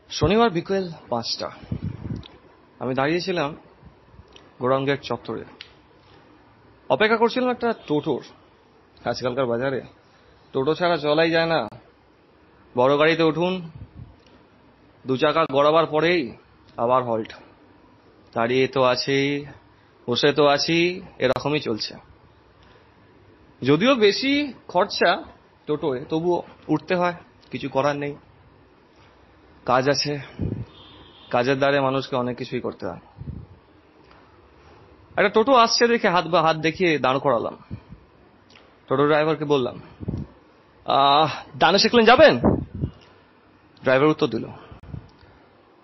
শনিবার বিকেল 5টা আমি দাঁড়িয়েছিলাম গোডাউন গেট চত্বরে, অপেক্ষা করছিলাম একটা টোটোর। আজকালকার বাজারে টোটো ছাড়া চলাই যায় না। বড় গাড়িতে উঠুন, 2 চাকা গড়াবার পরেই আবার হল্ট। দাঁড়িয়ে তো আছি, বসে তো আছি, এরকমই চলছে। যদিও বেশি খরচা টোটোয়, তবুও উঠতে হয়, কিছু করার নেই। কাজ আছে, কাজের দ্বারে মানুষকে অনেক কিছুই করতে হয়। একটা টোটো আসছে দেখে হাত দেখিয়ে দাঁড় করালাম। টোটো ড্রাইভারকে বললাম, ডানে শিখলেন যাবেন? ড্রাইভার উত্তর দিল,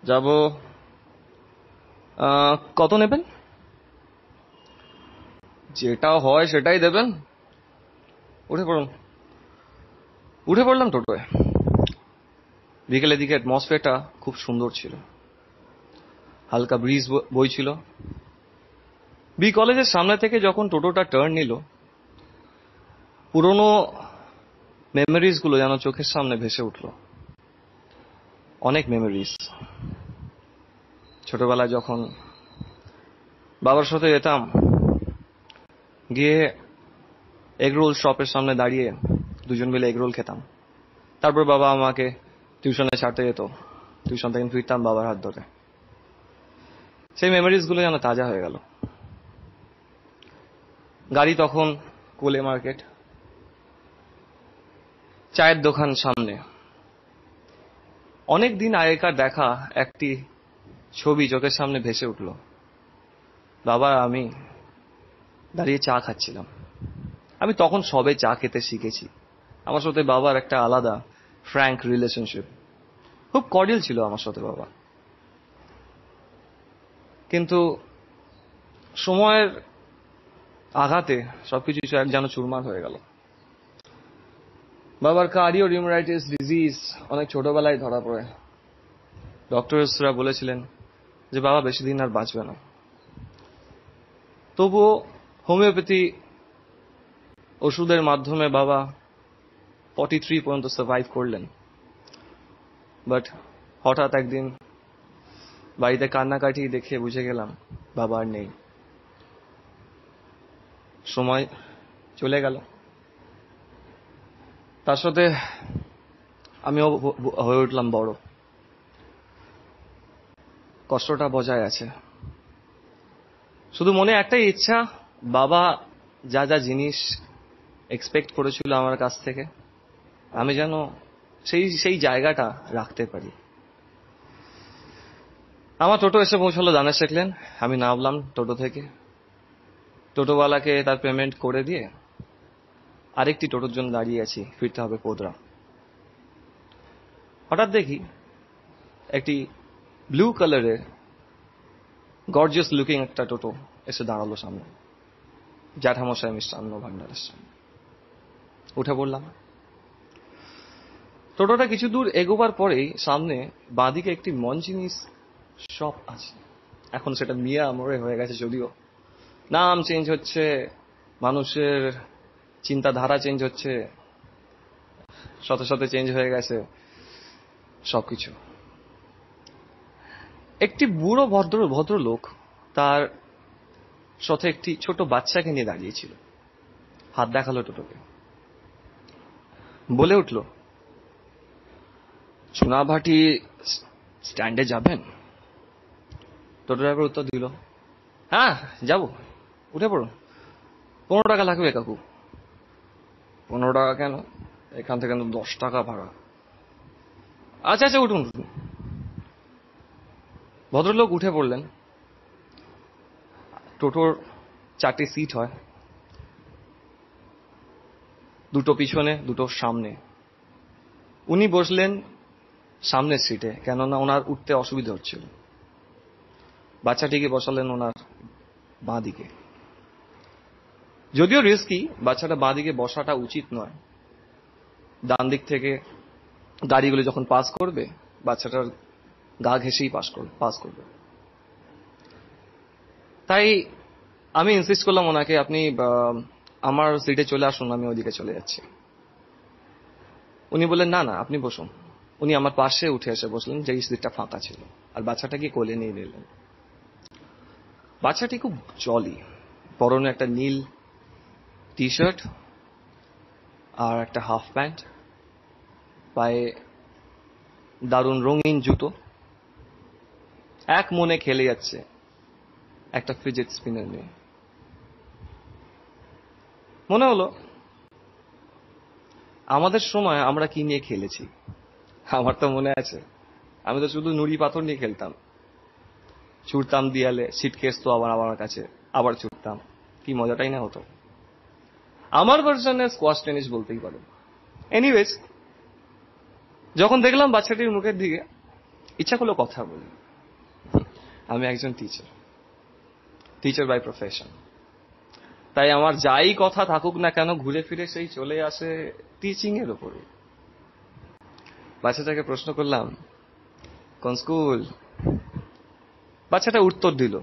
যাব। কত নেবেন? যেটা হয় সেটাই দেবেন, উঠে পড়ুন। উঠে পড়লাম টোটোয়। বিকেলের দিকে অ্যাটমসফিয়ারটা খুব সুন্দর ছিল, হালকা ব্রিজ বইছিল। বি কলেজের সামনে থেকে যখন টোটোটা টার্ন নিল, পুরনো মেমোরিজ গুলো যেন চোখের সামনে ভেসে উঠল। অনেক মেমোরিজ। ছোটবেলায় যখন বাবার সাথে যেতাম, গিয়ে এগরোল শপের সামনে দাঁড়িয়ে দুজন মিলে এগরোল খেতাম। তারপর বাবা আমাকে টিউশনে ছাড়তে যেত, টিউশন থেকে ফিরতাম বাবার হাত ধরে। সেই মেমোরিজ গুলো যেন তাজা হয়ে গেল। গাড়ি তখন কোলে মার্কেট, চায়ের দোকান সামনে। অনেক দিন আগেকার দেখা একটি ছবি চোখের সামনে ভেসে উঠল। বাবা আমি দাঁড়িয়ে চা খাচ্ছিলাম। আমি তখন সবে চা খেতে শিখেছি। আমার সাথে বাবার একটা আলাদা ফ্র্যাঙ্ক রিলেশনশিপ, খুব কর্ডিয়াল ছিল আমার সাথে বাবা। কিন্তু সময়ের আঘাতে সবকিছু যেন চুরমার হয়ে গেল। বাবার কার্ডিও রিউমাটাইটিস ডিজিজ অনেক ছোটবেলায় ধরা পড়ে। ডক্টরসরা বলেছিলেন যে বাবা বেশি দিন আর বাঁচবে না। তবুও হোমিওপ্যাথি ওষুধের মাধ্যমে বাবা 43 পর্যন্ত সার্ভাইভ করলেন। বাট হঠাৎ একদিন বাড়িতে কান্নাকাটি দেখে বুঝে গেলাম বাবা আর নেই। সময় চলে গেল, তার সাথে আমিও হয়ে উঠলাম বড়। কষ্টটা বজায় আছে। শুধু মনে একটাই ইচ্ছা, বাবা যা যা জিনিস এক্সপেক্ট করেছিল আমার কাছ থেকে, আমি যেন সেই জায়গাটা রাখতে পারি। আমার টোটো এসে পৌঁছালো দানে শিখলেন। আমি নামলাম টোটো থেকে। টোটোওয়ালাকে তার পেমেন্ট করে দিয়ে আরেকটি টোটোর জন্য দাঁড়িয়ে আছি, ফিরতে হবে কোদরা। হঠাৎ দেখি একটি ব্লু কালারের গর্জিয়াস লুকিং একটা টোটো এসে দাঁড়ালো সামনে, জ্যাঠামশাই মিষ্টান্ন ভান্ডারের সামনে। উঠে পড়লাম। টোটোটা কিছু দূর এগোবার পরেই সামনে বাঁদিকে একটি মঞ্জিনিস শপ আছে। এখন সেটা মিয়া মোড়ে হয়ে গেছে, যদিও নাম চেঞ্জ হচ্ছে, মানুষের চিন্তাধারা চেঞ্জ হচ্ছে, শত শত চেঞ্জ হয়ে গেছে সবকিছু। একটি বুড়ো ভদ্রলোক তার সাথে একটি ছোট বাচ্চাকে নিয়ে দাঁড়িয়েছিল। হাত দেখালো টোটোকে, বলে উঠল, সোনাভাটি স্ট্যান্ডে যাবেন? টোটো ড্রাইভার উত্তর দিল, হ্যাঁ যাবো, উঠে পড়ুন। 15 টাকা লাগবে কাকু। 15 টাকা কেন? এখান থেকে 10 টাকা ভাড়া। আচ্ছা আচ্ছা উঠুন। ভদ্রলোক উঠে পড়লেন। টোটোর 4টি সিট হয়, 2টো পিছনে 2টো সামনে। উনি বসলেন সামনের সিটে, কেননা ওনার উঠতে অসুবিধা হচ্ছিল। বাচ্চাটিকে বসালেন ওনার বাঁ দিকে। যদিও রিস্কি, বাচ্চাটা বাঁ দিকে বসাটা উচিত নয়। ডান দিক থেকে গাড়িগুলো যখন পাস করবে, বাচ্চাটার গা ঘেঁষেই পাস করবে। তাই আমি ইনসিস্ট করলাম ওনাকে, আপনি আমার সিটে চলে আসুন, আমি ওইদিকে চলে যাচ্ছি। উনি বললেন, না না আপনি বসুন। উনি আমার পাশে উঠে এসে বসলেন, যে সিটটা ফাঁকা ছিল, আর বাচ্চাটাকে কোলে নিয়ে নিলেন। বাচ্চাটি খুব জলি, পরনে একটা নীল টি শার্ট আর একটা হাফ প্যান্ট, পায়ে দারুণ রঙিন জুতো, এক মনে খেলে যাচ্ছে একটা ফিজেট স্পিনার নিয়ে। মনে হলো আমাদের সময় আমরা কি নিয়ে খেলেছি। আমার তো মনে আছে, আমি তো শুধু নুড়ি পাথর নিয়ে খেলতাম, ছুটতাম দিয়ালে, সিটকেস তো আবার আমার কাছে, আবার ছুটতাম, কি মজাটাই না হতো। আমার ভার্সনে স্কোয়াশ টেনিস বলতেই পারো। এনিওয়েজ, যখন দেখলাম বাচ্চাটির মুখের দিকে, ইচ্ছা করলো কথা বলি। আমি একজন টিচার বাই প্রফেশন, তাই আমার যাই কথা থাকুক না কেন ঘুরে ফিরে সেই চলে আসে টিচিং এর উপরে। বাচ্চাটাকে প্রশ্ন করলাম, কোন স্কুল? বাচ্চাটা উত্তর দিল,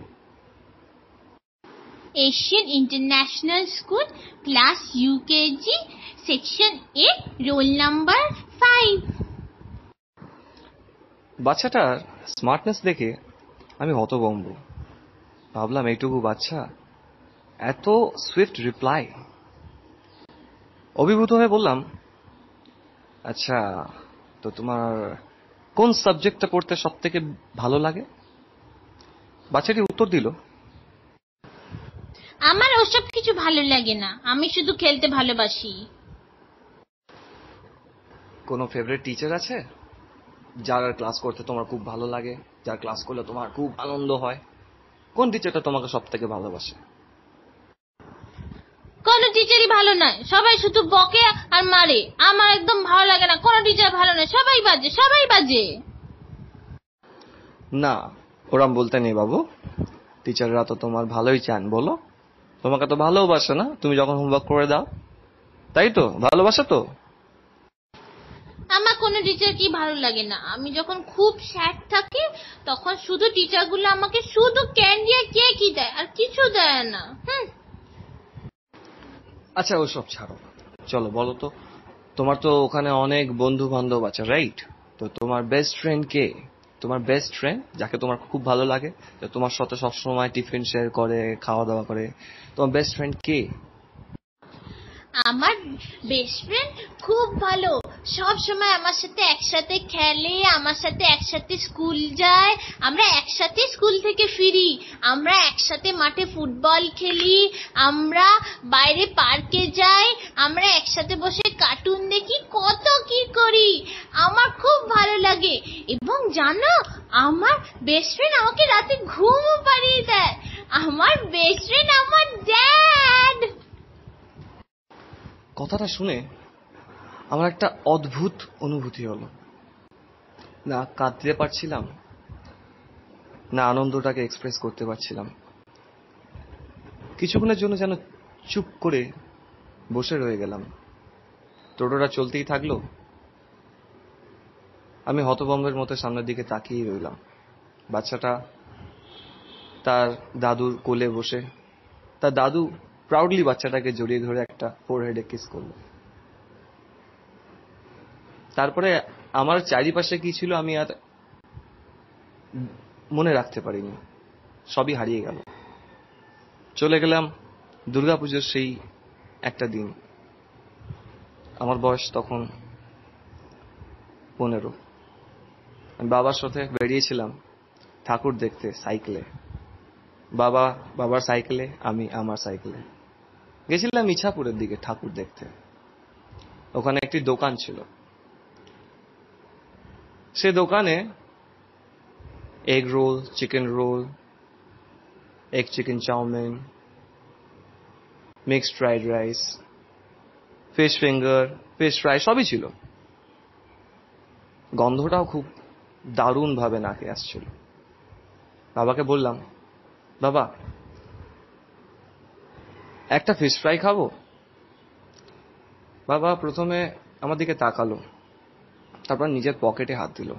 Asian international school, class UKG, section A, roll number 5। বাচ্চাটার স্মার্টনেস দেখে আমি হতভম্ব। ভাবলাম, এইটুকু বাচ্চা, এত সুইফট রিপ্লাই। অভিভূত হয়ে বললাম, আচ্ছা, তো তোমার কোন সাবজেক্টটা পড়তে সব থেকে ভালো লাগে? বাচ্চাটি উত্তর দিল, আমার ওসব কিছু ভালো লাগে না, আমি শুধু খেলতে ভালোবাসি। কোনো ফেভারিট টিচার আছে যার ক্লাস করতে তোমার খুব ভালো লাগে, যার ক্লাস করলে তোমার খুব আনন্দ হয়? কোন টিচারটা তোমাকে সব থেকে ভালোবাসে? কোনো টিচারই ভালো নয়, সবাই শুধু বকে আর মারে। আমার একদম ভালো লাগে না, কোনো টিচার ভালো নয়, সবাই বাজে। না, ওরম বলতে নেই বাবু, টিচাররা তো তোমার ভালোই চান, বলো। তোমাকে তো ভালোবাসে না তুমি যখন হোমওয়ার্ক করে দাও, তাই তো? ভালোবাসা তো। আমার কোনো টিচার কি ভালো লাগে না। আমি যখন খুব স্যাড থাকি তখন শুধু টিচারগুলো আমাকে শুধু ক্যান্ডি আর কেকই দেয়, আর কিছু দেয় না। আচ্ছা, ওসব ছাড়ো, চলো বলো তো, তোমার তো ওখানে অনেক বন্ধু বান্ধব আছে, রাইট? তো তোমার বেস্ট ফ্রেন্ড কে? তোমার বেস্ট ফ্রেন্ড যাকে তোমার খুব ভালো লাগে, যে তোমার সাথে সবসময় টিফিন শেয়ার করে, খাওয়া দাওয়া করে, তোমার বেস্ট ফ্রেন্ড কে? আমার বেস্ট ফ্রেন্ড খুব ভালো, সব সময় আমার সাথে একসাথে খেলে, আমার সাথে একসাথে স্কুল যায়, আমরা একসাথে স্কুল থেকে ফিরি, আমরা একসাথে মাঠে ফুটবল খেলি, আমরা বাইরে পার্কে যাই, আমরা একসাথে বসে কার্টুন দেখি, কত কি করি। আমার খুব ভালো লাগে। এবং জানো, আমার বেস্ট ফ্রেন্ড আমাকে রাতে ঘুমও পাড়িয়ে দেয়। আমার বেস্ট ফ্রেন্ড আমার ড্যাড। কথাটা শুনে আমার একটা অদ্ভুত অনুভূতি হলো। না কাঁদতে পারছিলাম, না আনন্দটাকে এক্সপ্রেস করতে পারছিলাম। কিছুক্ষণের জন্য যেন চুপ করে বসে রয়ে গেলাম। টোটোটা চলতেই থাকলো, আমি হতভম্বের মতো সামনের দিকে তাকিয়ে রইলাম। বাচ্চাটা তার দাদুর কোলে বসে, তার দাদু প্রাউডলি বাচ্চাটাকে জড়িয়ে ধরে একটা ফোরহেডে কিস করলো। তারপরে আমার চারিপাশে কি ছিল আমি আর মনে রাখতে পারিনি, সবই হারিয়ে গেল। চলে গেলাম দুর্গাপুজোর সেই একটা দিন। আমার বয়স তখন 15। আমি বাবার সাথে বেরিয়েছিলাম ঠাকুর দেখতে সাইকেলে। বাবার সাইকেলে, আমি আমার সাইকেলে গেছিলাম ইছাপুরের দিকে ঠাকুর দেখতে। ওখানে একটি দোকান ছিল, সে দোকানে egg roll, chicken roll, egg chicken chow mein, mixed fried rice, fish finger, fish fry সবই ছিল। গন্ধটাও খুব দারুণ ভাবে নাকে আসছিল। বাবাকে বললাম, বাবা একটা ফিশ ফ্রাই খাবো? বাবা প্রথমে আমার দিকে তাকালো, তারপর নিজের পকেটে হাত দিল,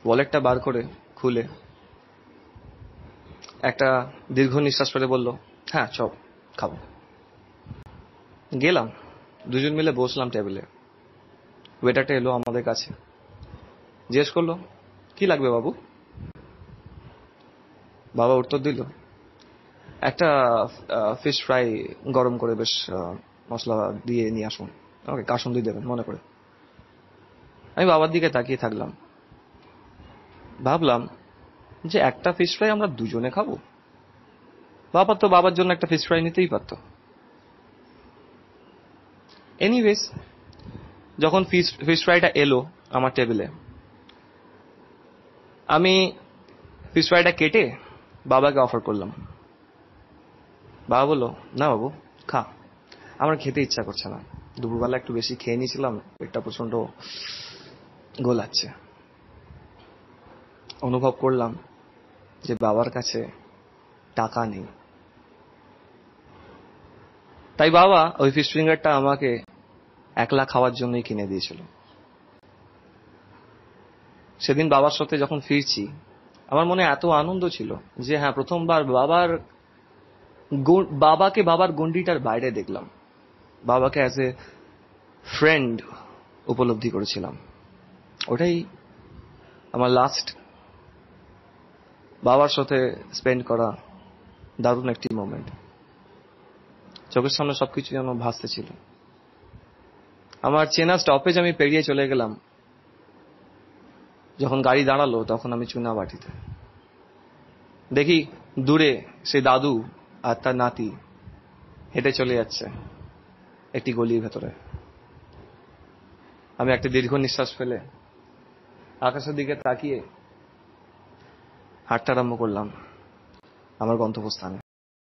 ওয়ালেটটা বার করে খুলে একটা দীর্ঘ নিঃশ্বাস ফেলে বলল, হ্যাঁ চপ খাবো। গেলাম, দুজন মিলে বসলাম টেবিলে। ওয়েটারটা এলো আমাদের কাছে, জিজ্ঞেস করলো, কি লাগবে বাবু? বাবা উত্তর দিল, একটা ফিশ ফ্রাই গরম করে বেশ মশলা দিয়ে নিয়ে আসুন, আমাকে কাসুন্দি দেবেন মনে করে। আমি বাবার দিকে তাকিয়ে থাকলাম, ভাবলাম যে একটা ফিশ ফ্রাই আমরা দুজনে খাবো। বাবা তো বাবার জন্য একটা ফিশ ফ্রাই নিতেই পারতো। এনিওয়েজ, যখন ফিশ ফ্রাইটা এলো আমার টেবিলে, আমি ফিশ ফ্রাইটা কেটে বাবাকে অফার করলাম। বাবা বললো, না বাবু খা, আমার খেতে ইচ্ছা করছে না, দুপুরবেলা একটু বেশি খেয়ে নিয়েছিলাম, পেটটা প্রচন্ড গোলাচ্ছে। অনুভব করলাম যে বাবার কাছে টাকা নেই। তাই বাবা ওই ফিশ ফিঙ্গারটা আমাকে একলা খাওয়ার জন্যই কিনে দিয়েছিল। সেদিন বাবার সাথে যখন ফিরছি, আমার মনে এত আনন্দ ছিল যে হ্যাঁ, প্রথমবার বাবাকে বাবার গণ্ডিটার বাইরে দেখলাম, বাবাকে অ্যাজ এ ফ্রেন্ড উপলব্ধি করেছিলাম। ওটাই আমার লাস্ট বাবার সাথে স্পেন্ড করা দারুণ একটি মোমেন্ট। চোখের সামনে সবকিছু যেন ভাসতে ছিল। আমার চেনা স্টপেজ আমি পেরিয়ে চলে গেলাম। যখন গাড়ি দাঁড়ালো তখন আমি চুনাবাটিতে দেখি দূরে সেই দাদু আর তার নাতি হেঁটে চলে যাচ্ছে একটি গলির ভেতরে। আমি একটা দীর্ঘ নিঃশ্বাস ফেলে আকাশের দিকে তাকিয়ে হাঁটতে আরম্ভ করলাম আমার গন্তব্যস্থানে।